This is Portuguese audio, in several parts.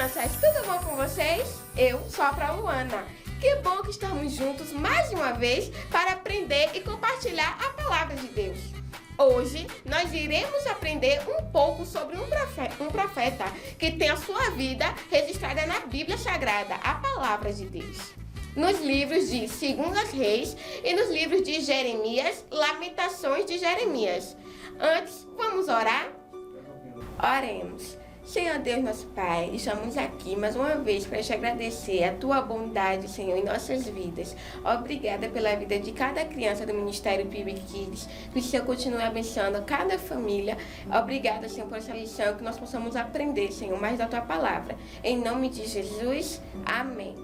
crianças, tudo bom com vocês? Eu sou a Luana. Que bom que estamos juntos mais uma vez para aprender e compartilhar a palavra de Deus. Hoje nós iremos aprender um pouco sobre um profeta que tem a sua vida registrada na Bíblia Sagrada, a palavra de Deus. Nos livros de 2 Reis e nos livros de Jeremias, Lamentações de Jeremias. Antes, vamos orar? Oremos. Senhor Deus, nosso Pai, estamos aqui mais uma vez para te agradecer a Tua bondade, Senhor, em nossas vidas. Obrigada pela vida de cada criança do Ministério PIB Kids. Que o Senhor continue abençoando cada família. Obrigada, Senhor, por essa lição, que nós possamos aprender, Senhor, mais da Tua palavra. Em nome de Jesus, amém.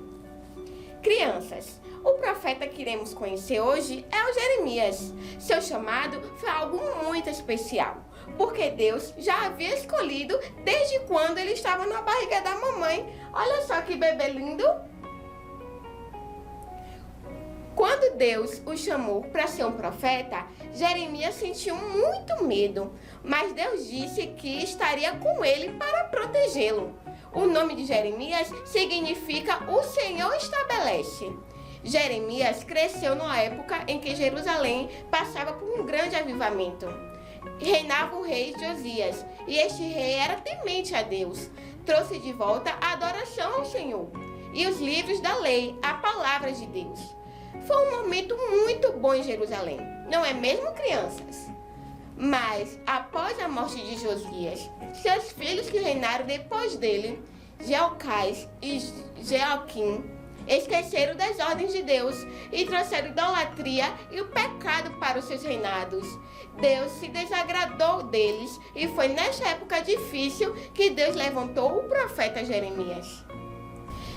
Crianças, o profeta que iremos conhecer hoje é o Jeremias. Seu chamado foi algo muito especial, porque Deus já havia escolhido desde quando ele estava na barriga da mamãe. Olha só que bebê lindo! Quando Deus o chamou para ser um profeta, Jeremias sentiu muito medo, mas Deus disse que estaria com ele para protegê-lo. O nome de Jeremias significa "o Senhor estabelece". Jeremias cresceu numa época em que Jerusalém passava por um grande avivamento. Reinava o rei Josias, e este rei era temente a Deus. Trouxe de volta a adoração ao Senhor e os livros da lei, a palavra de Deus. Foi um momento muito bom em Jerusalém, não é mesmo, crianças? Mas, após a morte de Josias, seus filhos que reinaram depois dele, Jeocás e Jeoaquim, esqueceram das ordens de Deus e trouxeram idolatria e o pecado para os seus reinados. Deus se desagradou deles e foi nesta época difícil que Deus levantou o profeta Jeremias.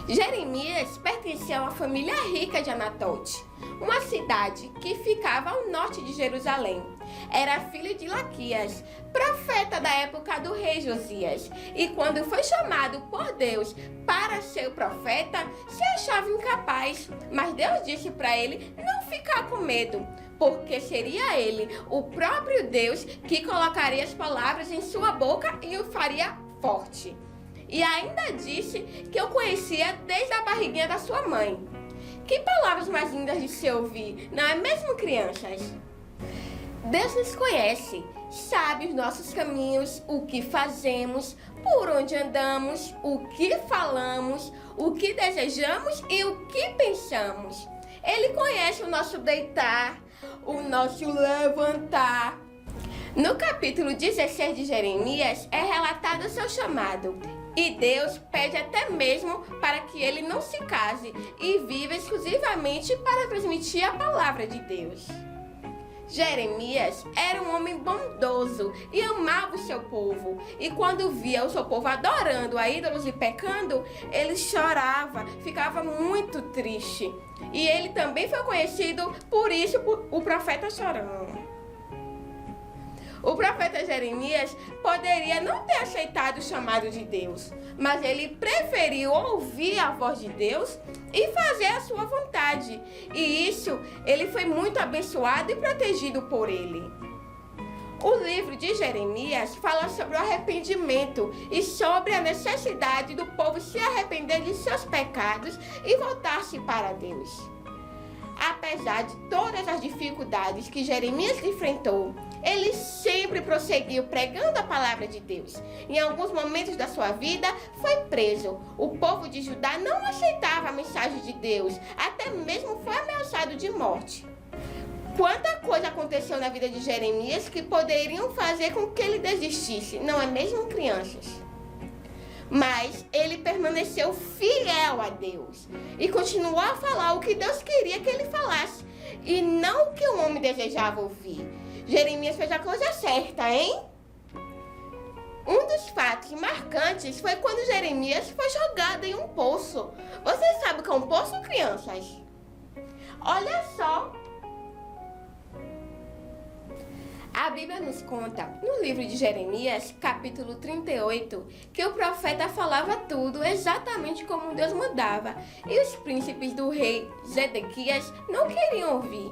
Jeremias pertencia a uma família rica de Anatote, uma cidade que ficava ao norte de Jerusalém. Era filho de Laquias, profeta da época do rei Josias, e quando foi chamado por Deus para ser o profeta, se achava incapaz, mas Deus disse para ele não ficar com medo, porque seria ele, o próprio Deus, que colocaria as palavras em sua boca e o faria forte. E ainda disse que eu conhecia desde a barriguinha da sua mãe. Que palavras mais lindas de se ouvir, não é mesmo, crianças? Deus nos conhece, sabe os nossos caminhos, o que fazemos, por onde andamos, o que falamos, o que desejamos e o que pensamos. Ele conhece o nosso deitar, o nosso levantar. No capítulo 16 de Jeremias é relatado o seu chamado. E Deus pede até mesmo para que ele não se case e viva exclusivamente para transmitir a palavra de Deus. Jeremias era um homem bondoso e amava o seu povo. E quando via o seu povo adorando a ídolos e pecando, ele chorava, ficava muito triste. E ele também foi conhecido por isso, por o profeta chorão. O profeta Jeremias poderia não ter aceitado o chamado de Deus, mas ele preferiu ouvir a voz de Deus e fazer a sua vontade. E isso, ele foi muito abençoado e protegido por ele. O livro de Jeremias fala sobre o arrependimento e sobre a necessidade do povo se arrepender de seus pecados e voltar-se para Deus. Apesar de todas as dificuldades que Jeremias enfrentou, ele sempre prosseguiu pregando a palavra de Deus. Em alguns momentos da sua vida, foi preso. O povo de Judá não aceitava a mensagem de Deus, até mesmo foi ameaçado de morte. Quanta coisa aconteceu na vida de Jeremias que poderiam fazer com que ele desistisse, não é mesmo, crianças? Mas ele permaneceu fiel a Deus e continuou a falar o que Deus queria que ele falasse e não o que o homem desejava ouvir. Jeremias fez a coisa certa, hein? Um dos fatos marcantes foi quando Jeremias foi jogado em um poço. Vocês sabem o que é um poço, crianças? Olha só! A Bíblia nos conta, no livro de Jeremias, capítulo 38, que o profeta falava tudo exatamente como Deus mandava. E os príncipes do rei Zedequias não queriam ouvir.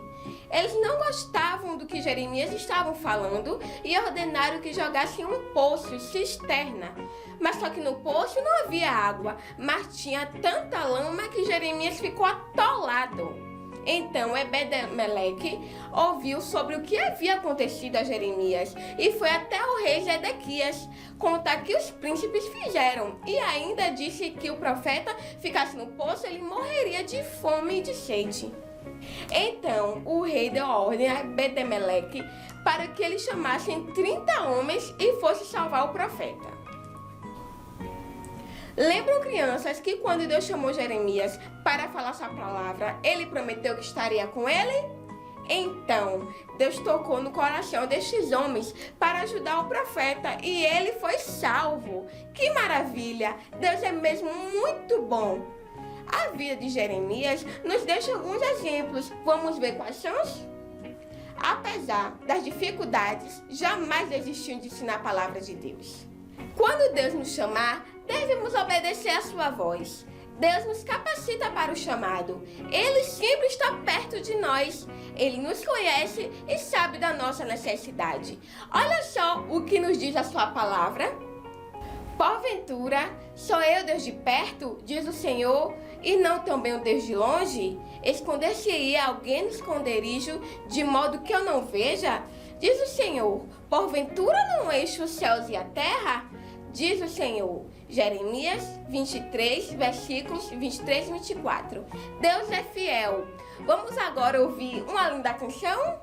Eles não gostavam do que Jeremias estava falando e ordenaram que jogassem um poço, cisterna. Mas só que no poço não havia água, mas tinha tanta lama que Jeremias ficou atolado. Então Ebed-Meleque ouviu sobre o que havia acontecido a Jeremias e foi até o rei Zedequias contar que os príncipes fizeram e ainda disse que o profeta ficasse no poço, ele morreria de fome e de sede. Então o rei deu a ordem a Ebed-Meleque para que eles chamassem 30 homens e fosse salvar o profeta. Lembram, crianças, que quando Deus chamou Jeremias para falar sua palavra, ele prometeu que estaria com ele? Então, Deus tocou no coração destes homens para ajudar o profeta e ele foi salvo. Que maravilha! Deus é mesmo muito bom. A vida de Jeremias nos deixa alguns exemplos. Vamos ver quais são? Apesar das dificuldades, jamais desistiu de ensinar a palavra de Deus. Quando Deus nos chamar, devemos obedecer à sua voz. Deus nos capacita para o chamado. Ele sempre está perto de nós. Ele nos conhece e sabe da nossa necessidade. Olha só o que nos diz a sua palavra. Porventura, sou eu Deus de perto, diz o Senhor, e não também o Deus de longe? Esconder-se-ia alguém no esconderijo, de modo que eu não veja? Diz o Senhor, porventura não eixo os céus e a terra? Diz o Senhor. Jeremias 23, versículos 23 e 24. Deus é fiel. Vamos agora ouvir uma linda canção?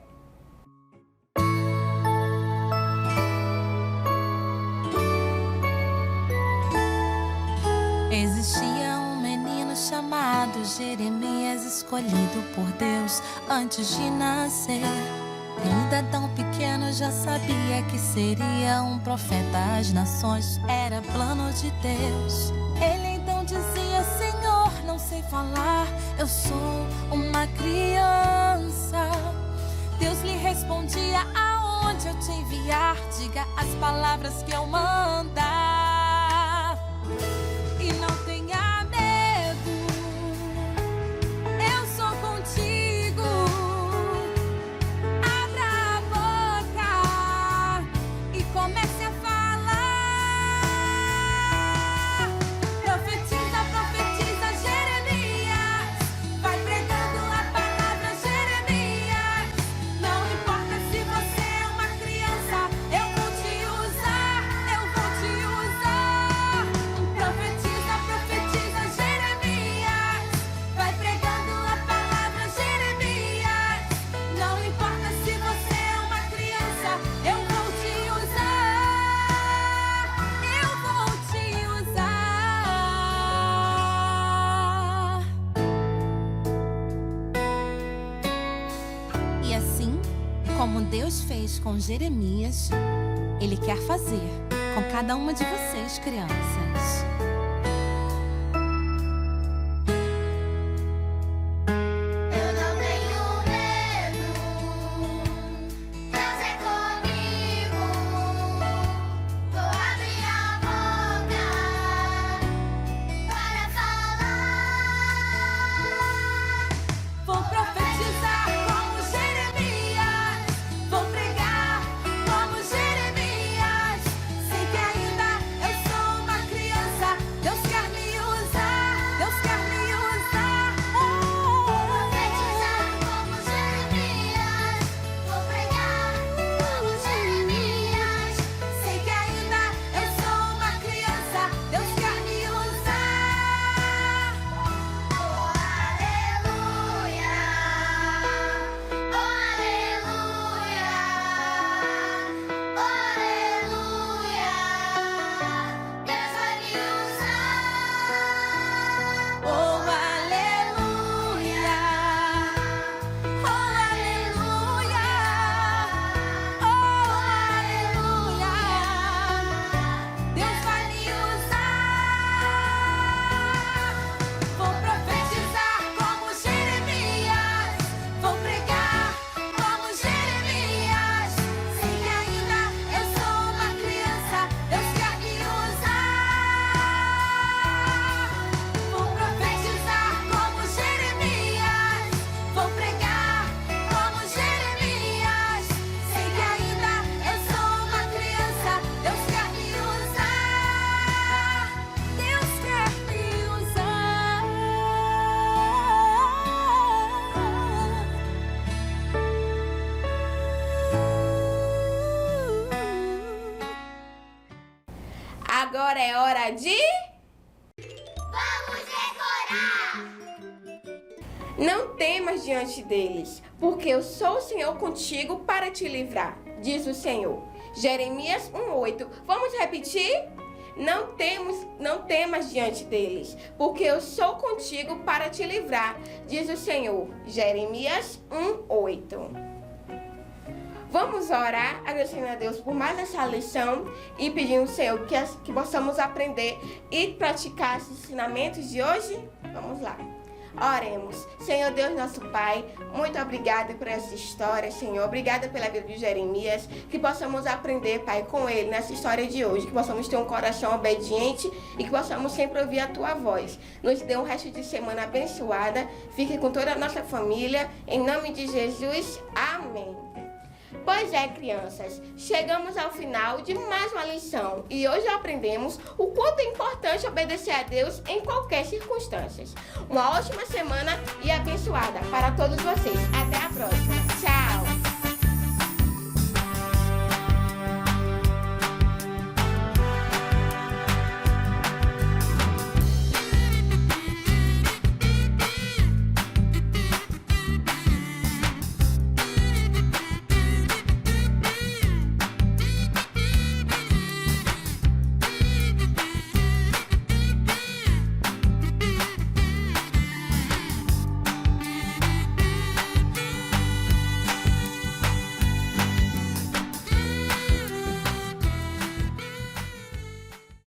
Existia um menino chamado Jeremias, escolhido por Deus antes de nascer. Ainda tão pequeno já sabia que seria um profeta às nações, era plano de Deus. Ele então dizia: Senhor, não sei falar, eu sou uma criança. Deus lhe respondia: aonde eu te enviar, diga as palavras que eu mandar. E não tenha medo, eu sou contigo. Comece a falar. Profetiza, profetiza, Jeremias. Vai pregando a palavra, Jeremias. Não importa se você é uma criança, eu vou te usar, eu vou te usar. Profetiza, profetiza, Jeremias. Vai pregando a palavra, Jeremias. Não importa se você é uma criança, eu vou te usar. E assim, como Deus fez com Jeremias, Ele quer fazer com cada uma de vocês, crianças. Eu não tenho medo, Deus é comigo. Vou abrir a boca para falar. Vou profetizar como Jeremias, vou pregar como Jeremias. Sei que ainda eu sou uma criança, Agora é hora de... Vamos decorar! Não temas diante deles, porque eu sou o Senhor contigo para te livrar, diz o Senhor. Jeremias 1:8. Vamos repetir? Não temas diante deles, porque eu sou contigo para te livrar, diz o Senhor. Jeremias 1:8. Vamos orar, agradecendo a Deus por mais essa lição e pedindo ao Senhor que possamos aprender e praticar esses ensinamentos de hoje. Vamos lá. Oremos. Senhor Deus, nosso Pai, muito obrigada por essa história, Senhor. Obrigada pela vida de Jeremias. Que possamos aprender, Pai, com ele nessa história de hoje. Que possamos ter um coração obediente e que possamos sempre ouvir a Tua voz. Nos dê um resto de semana abençoada. Fique com toda a nossa família. Em nome de Jesus. Amém. Pois é, crianças, chegamos ao final de mais uma lição e hoje aprendemos o quanto é importante obedecer a Deus em qualquer circunstância. Uma ótima semana e abençoada para todos vocês. Até a próxima. Tchau!